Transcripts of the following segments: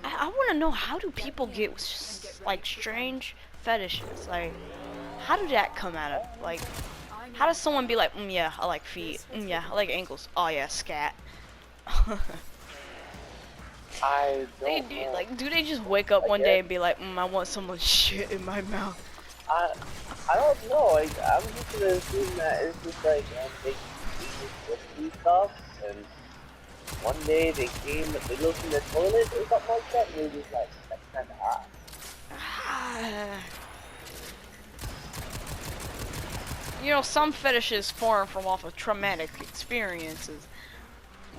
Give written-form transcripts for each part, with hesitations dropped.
I want to know, how do people get like strange fetishes? Like, how did that come out of? Like, how does someone be like, yeah, I like feet. Yeah, I like ankles. Oh yeah, scat. I They don't do, know. like, do they just wake up I one day guess and be like, I want someone's shit in my mouth? I I don't know. Like I'm just gonna assume that it's just like they just do stuff, and one day they looked in the toilet or something like that, and they were just like, that's kind of hot. You know, some fetishes form from off of traumatic experiences.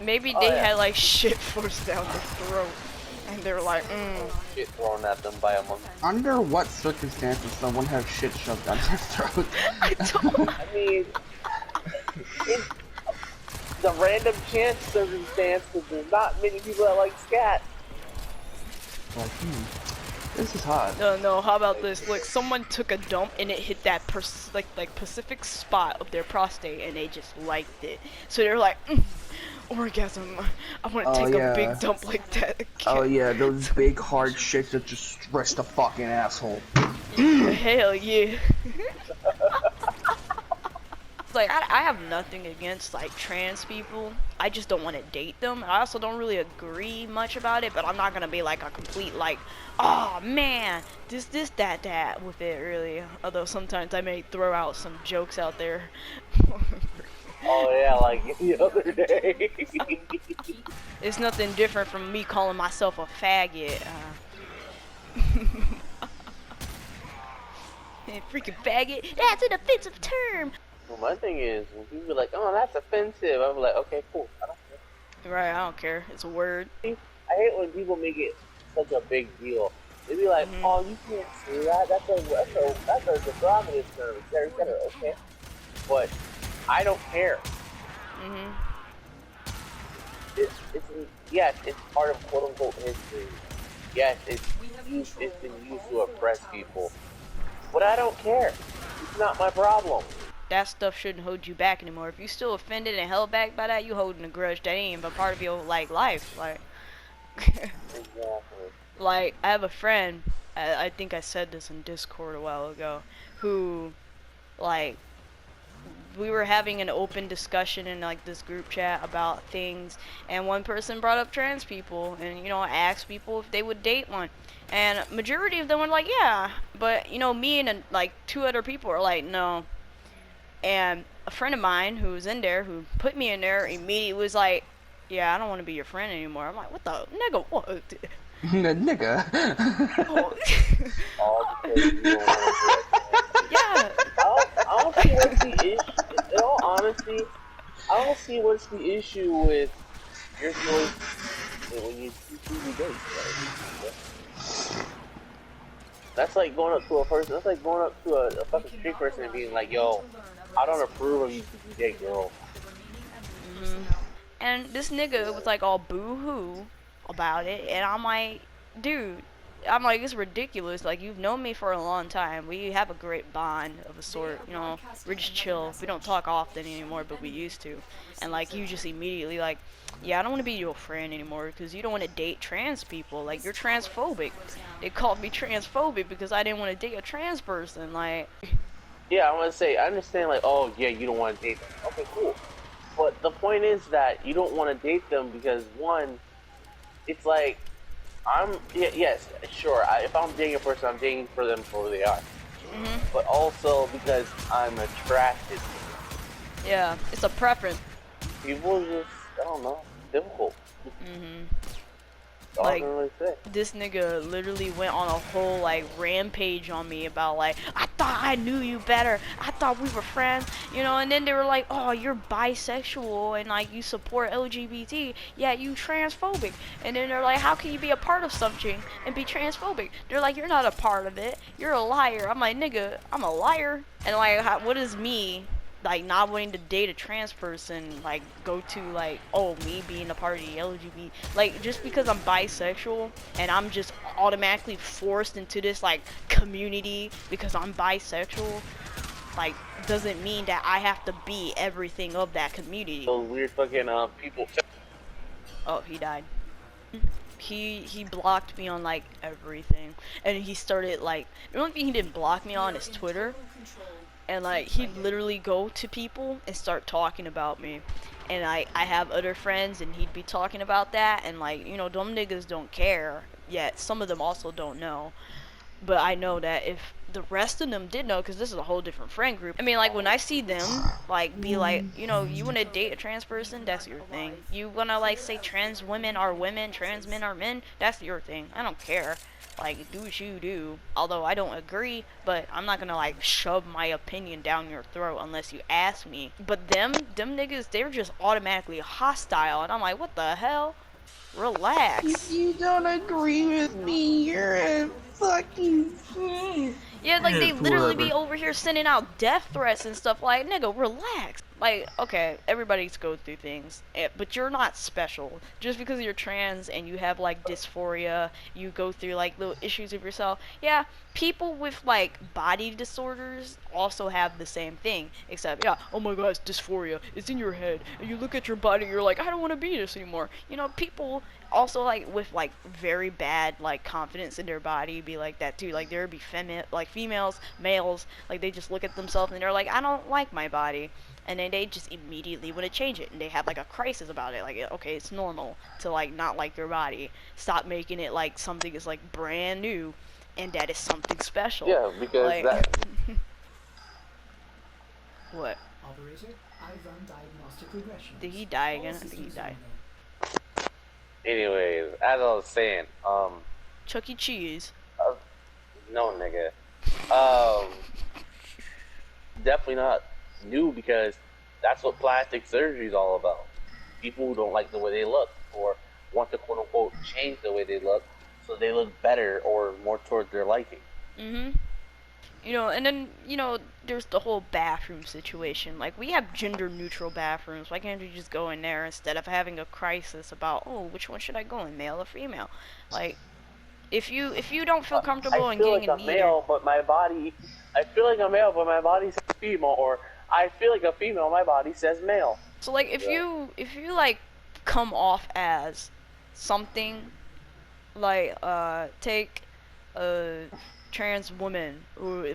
Maybe Oh they yeah. had like shit forced down their throat, and they're like, Shit thrown at them by a monkey. Under what circumstances someone has shit shoved down their throat? I don't. I mean, it's the random chance circumstance because there's not many people that like scat. Like, this is hot. No, how about this? Look, someone took a dump and it hit that like specific spot of their prostate, and they just liked it. So they're like, orgasm. I want to take a big dump like that again. Oh yeah, those big hard shits that just stretch the fucking asshole. Hell yeah. Like, I have nothing against like trans people. I just don't want to date them. I also don't really agree much about it, but I'm not gonna be like a complete like, oh man, this that with it really. Although sometimes I may throw out some jokes out there. Oh yeah, like the other day. It's nothing different from me calling myself a faggot. Freaking faggot. That's an offensive term. Well, my thing is, when people be like, oh, that's offensive, I'm like, okay, cool, I don't care. Right, I don't care. It's a word. I hate when people make it such a big deal. They be like, oh, you can't say that, that's a derogatory term, etc. Okay. But I don't care. Yes, it's part of quote-unquote history. Yes, it's been used to oppress people. But I don't care. It's not my problem. That stuff shouldn't hold you back anymore. If you still offended and held back by that, you holding a grudge. That ain't even part of your like life. Like, Exactly. like I have a friend. I think I said this in Discord a while ago. Who, like, we were having an open discussion in like this group chat about things, and one person brought up trans people, and you know, asked people if they would date one, and majority of them were like, yeah, but you know, me and like 2 other people are like, no. And a friend of mine who was in there, who put me in there, immediately was like, yeah, I don't want to be your friend anymore. I'm like, what the nigga? What? Nigga. Oh. All because you don't want to do it. Yeah. I don't see what's the issue. In all honesty, I don't see what's the issue with your choice when you choose a date. Right? That's like going up to a person. That's like going up to a fucking street person and being like, "Yo, I don't approve of you choosing a date, girl." And this nigga was like all boo-hoo about it, and I'm like, dude, I'm like, it's ridiculous. Like, you've known me for a long time. We have a great bond of a sort, you know. We're just chill. We don't talk often anymore, but we used to. And like, you just immediately like, yeah, I don't want to be your friend anymore because you don't want to date trans people. Like, you're transphobic. They called me transphobic because I didn't want to date a trans person. Like, Yeah, I want to say, I understand, like, oh, yeah, you don't want to date them. Okay, cool. But the point is that you don't want to date them because, one, it's like, yes, sure, if I'm dating a person, I'm dating for them for who they are. But also because I'm attracted to them. yeah, it's a preference. People just, I don't know, difficult. That's all I Like, can really say. this nigga literally went on a whole like rampage on me about like, I thought I knew you better, I thought we were friends, you know. And then they were like, oh, you're bisexual and like you support LGBT, yeah, you transphobic. And then they're like, how can you be a part of something and be transphobic? They're like, you're not a part of it, you're a liar. I'm like, nigga, I'm a liar. And like, what is me like not wanting to date a trans person like go to like, oh, me being a part of the LGBT, like just because I'm bisexual and I'm just automatically forced into this like community because I'm bisexual, like doesn't mean that I have to be everything of that community. Those weird fucking people. Oh, he died. he blocked me on like everything, and he started like the only thing he didn't block me on is Twitter, and like he'd literally go to people and start talking about me, and I have other friends and he'd be talking about that, and like you know dumb niggas don't care yet. Some of them also don't know, but I know that if the rest of them did know, because this is a whole different friend group. I mean, like, when I see them, like, be like, you know, you want to date a trans person, that's your thing. You want to, like, say trans women are women, trans men are men, that's your thing. I don't care. Like, do what you do. Although I don't agree, but I'm not gonna, like, shove my opinion down your throat unless you ask me. But them niggas, they're just automatically hostile, and I'm like, what the hell? Relax. If you don't agree with me, you're a fucking... Yeah, like, they literally whatever. be over here sending out death threats and stuff like, nigga, relax. Like, okay, everybody's go through things, but you're not special. Just because you're trans and you have, like, dysphoria, you go through, like, little issues of yourself. Yeah, people with, like, body disorders also have the same thing. Except, yeah, oh my god, it's dysphoria. It's in your head. And you look at your body, you're like, I don't want to be this anymore. You know, people also, like, with, like, very bad, like, confidence in their body be like that, too. Like, there would be females, males, like, they just look at themselves and they're like, I don't like my body. And then they just immediately want to change it, and they have like a crisis about it. Like, okay, it's normal to like not like your body. Stop making it like something is like brand new, and that is something special. Yeah, because like, that. What? Operator, I run diagnostic regression. Did he die again? I think he died. Anyways, as I was saying, Chuck E. Cheese. no, nigga. Definitely not new, because that's what plastic surgery is all about. People who don't like the way they look or want to quote unquote change the way they look so they look better or more towards their liking. You know, and then, you know, there's the whole bathroom situation. Like, we have gender neutral bathrooms. Why can't you just go in there instead of having a crisis about, oh, which one should I go in, male or female? Like, if you don't feel comfortable in getting I feel like a male, but my body says female, or I feel like a female, my body says male. So like if you like come off as something like take a trans woman,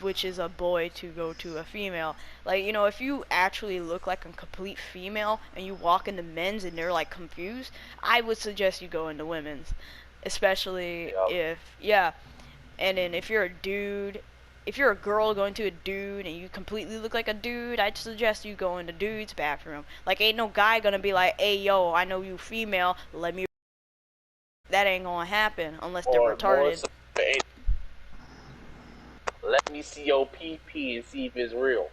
which is a boy, to go to a female, like, you know, if you actually look like a complete female and you walk into men's and they're like confused, I would suggest you go into women's, especially if and then if you're a dude. If you're a girl going to a dude and you completely look like a dude, I'd suggest you go in the dude's bathroom. Like, ain't no guy gonna be like, hey, yo, I know you female, let me... That ain't gonna happen unless they're retarded. Let me see your PP and see if it's real.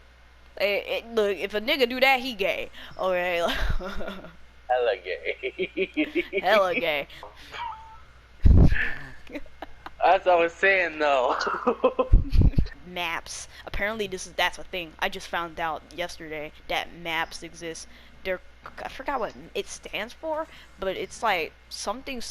Look, if a nigga do that, he gay. Okay. Hella gay. Hella gay. That's what I was saying, though. Maps. Apparently that's a thing. I just found out yesterday that maps exist. I forgot what it stands for, but it's like something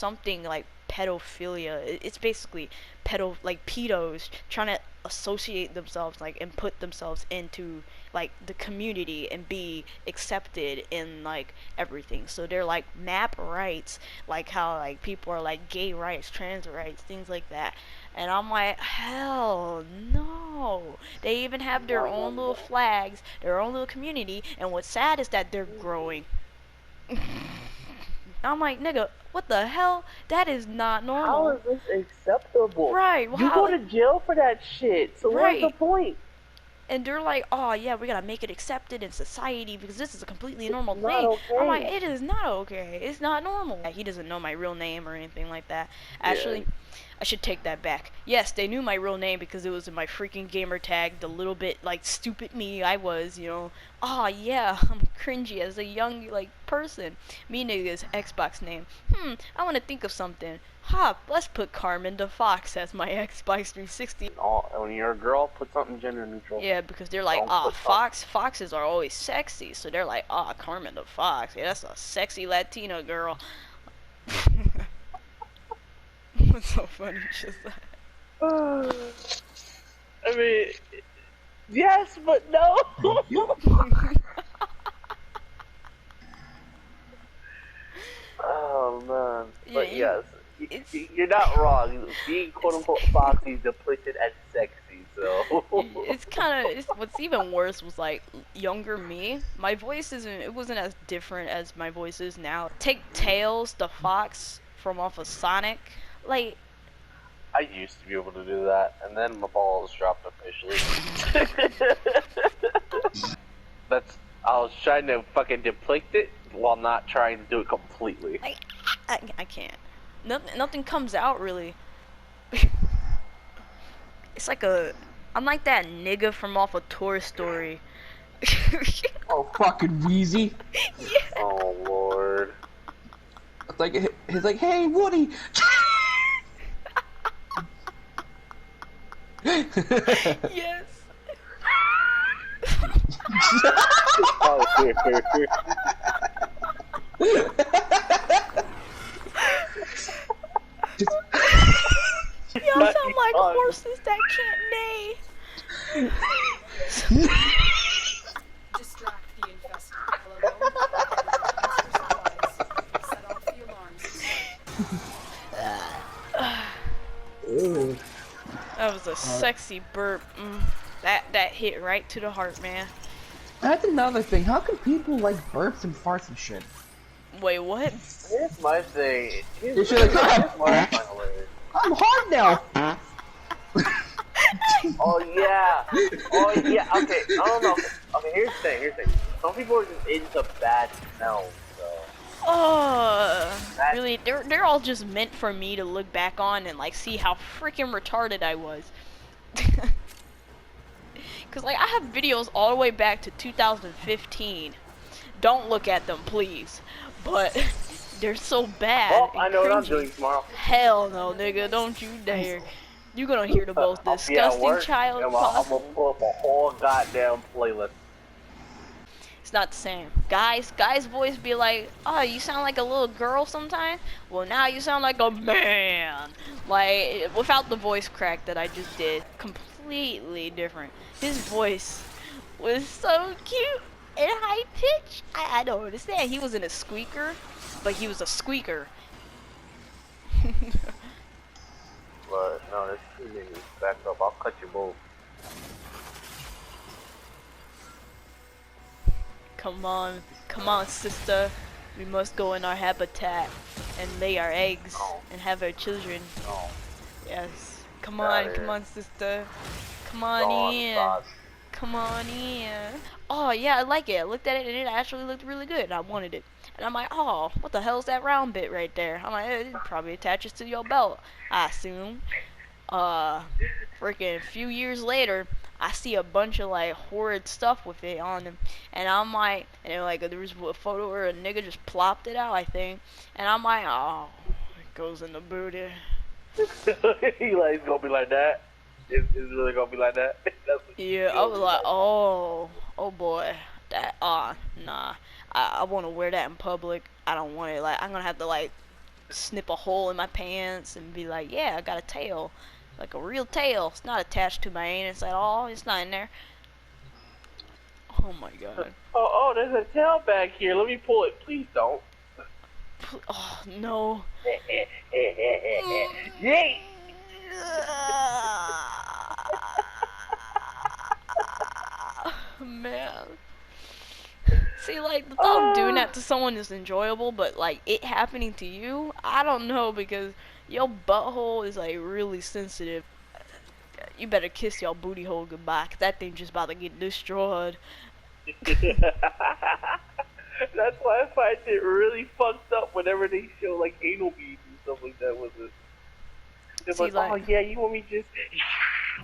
like pedophilia. It's basically pedos trying to associate themselves like and put themselves into like the community and be accepted in like everything. So they're like map rights, like how like people are like gay rights, trans rights, things like that. And I'm like, hell no. They even have their own little flags, their own little community, and what's sad is that they're growing. I'm like, nigga, what the hell? That is not normal. How is this acceptable? Right. Well, you go to jail for that shit, so right. what's the point? And they're like, oh yeah, we gotta make it accepted in society because this is a completely normal It's thing. not okay. I'm like, it is not okay. It's not normal. He doesn't know my real name or anything like that. Actually, Yeah. I should take that back. Yes, they knew my real name because it was in my freaking gamer tag, the little bit, like, stupid me I was, you know. Oh, yeah, I'm cringy as a young, like, person. Me nigga's Xbox name. I want to think of something. Let's put Carmen the Fox as my Xbox 360. When you're a girl, put something gender neutral. Yeah, because they're like, foxes are always sexy. So they're like, Carmen the Fox. Yeah, that's a sexy Latina girl. What's so funny? Just that. I mean, yes, but no. Oh man, but Yeah, yes, You're not wrong. Being quote unquote foxy is depicted as sexy, so. It's kind of. What's even worse was like younger me. My voice isn't. It wasn't as different as my voice is now. Take Tails, the fox from off of Sonic. Like. I used to be able to do that, and then my balls dropped officially. I was trying to fucking depict it while not trying to do it completely. I can't. Nothing comes out really. It's like I'm like that nigga from off of Toy Story. Oh, fucking Wheezy. Yeah. Oh lord. It's like, he's like, hey, Woody. Yes. Oh, Y'all sound like horses that can't neigh. Distract the infested. Set off the alarms. That was a sexy burp. That hit right to the heart, man. That's another thing. How can people like burps and farts and shit? Wait, what? here's my thing. You should have I'm hard now. Oh yeah. Okay, I don't know. Okay, here's the thing. Some people are just into bad smells, so. Really, they're all just meant for me to look back on and like see how freaking retarded I was. Cause like I have videos all the way back to 2015. Don't look at them, please. But they're so bad. Well, and I know what I'm cringy. doing tomorrow. Hell no, nigga, don't you dare. You're gonna hear the most disgusting child I'm gonna possible. pull up a whole goddamn playlist. It's not the same. Guys' voice be like, oh, you sound like a little girl sometimes? Well, now you sound like a man. Like, without the voice crack that I just did. Completely different. His voice was so cute and high pitched. I don't understand. He wasn't a squeaker, but he was a squeaker. But no, there's too many. Back up. I'll cut you both. Come on, sister. We must go in our habitat and lay our eggs and have our children. No. Yes. Come on, sister. Come on in. Come on in. Oh yeah, I like it. I looked at it and it actually looked really good. I wanted it. And I'm like, oh, what the hell's that round bit right there? I'm like, it probably attaches to your belt, I assume. Freaking a few years later, I see a bunch of like horrid stuff with it on them, and I'm like, and then, like there was a photo where a nigga just plopped it out, I think, and I'm like, oh, it goes in the booty. He like, it's gonna be like that. It's really gonna be like that. Yeah, I was like, oh boy, that nah, I want to wear that in public. I don't want it. Like I'm gonna have to like snip a hole in my pants and be like, yeah, I got a tail. Like a real tail. It's not attached to my anus at all. It's not in there. Oh my god. Oh, there's a tail back here. Let me pull it. Please don't. Oh no. Yay! Man. See, like, the thought of doing that to someone is enjoyable, but, like, it happening to you, I don't know, because your butthole is, like, really sensitive. You better kiss your booty hole goodbye, 'cause that thing just about to get destroyed. That's why I find it really fucked up whenever they show, like, anal beads and stuff like that with it. They're See, like, like, oh, yeah, you want me just...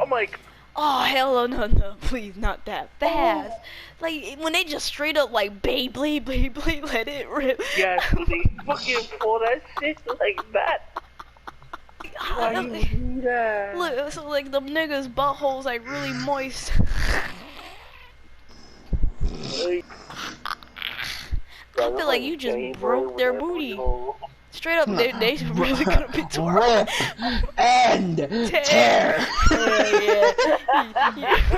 I'm like... Oh, hell no, please, not that fast. Like, when they just straight up, like, bleed, let it rip. Yeah, they fucking pull that shit like that. Why you do that? Look, so, like, the niggas' butthole's, like, really moist. I feel like you just broke their booty. Straight up, they really gonna be torn. Rip and tear. Yeah.